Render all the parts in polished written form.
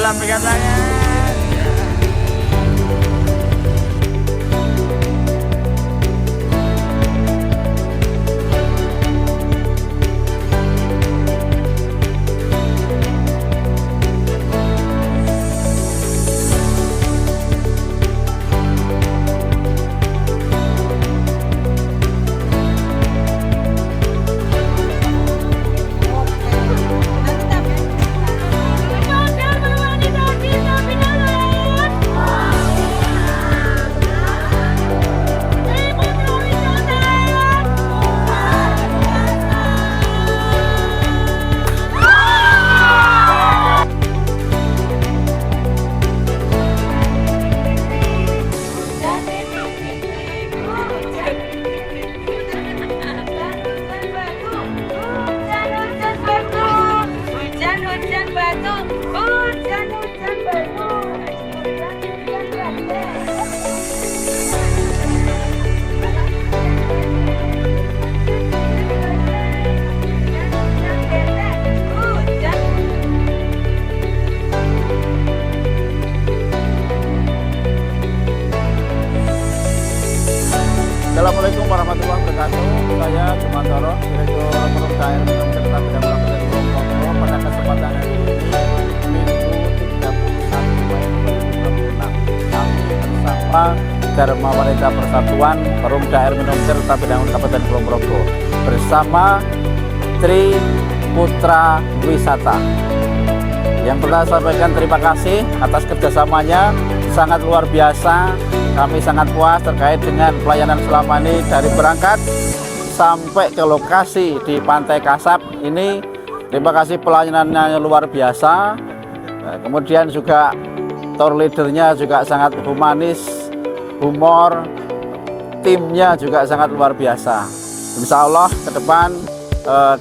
lambaikan tangan. Assalamualaikum warahmatullahi wabarakatuh. Saya Jumantoro, Direktur Perumda Air Minum Tirta Bidang Kabupaten Kulonprogo. Pada kesempatan hari ini, Minggu 31 Mei 2026, kami bersama Dharma Wanita Persatuan Perumda Air Minum Tirta Bidang Kabupaten Kulonprogo bersama Tri Putra Wisata. Yang pertama saya sampaikan terima kasih atas kerjasamanya, sangat luar biasa. Kami sangat puas terkait dengan pelayanan selama ini dari berangkat sampai ke lokasi di Pantai Kasab ini. Terima kasih, pelayanannya luar biasa. Kemudian juga tour leadernya juga sangat humanis, humor, timnya juga sangat luar biasa. Insya Allah ke depan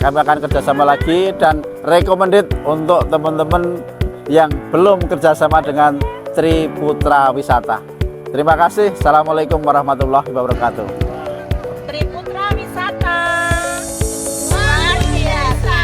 kami akan kerjasama lagi dan recommended untuk teman-teman yang belum kerjasama dengan Tri Putra Wisata. Terima kasih. Assalamualaikum warahmatullahi wabarakatuh. Tri Putra Wisata luar biasa.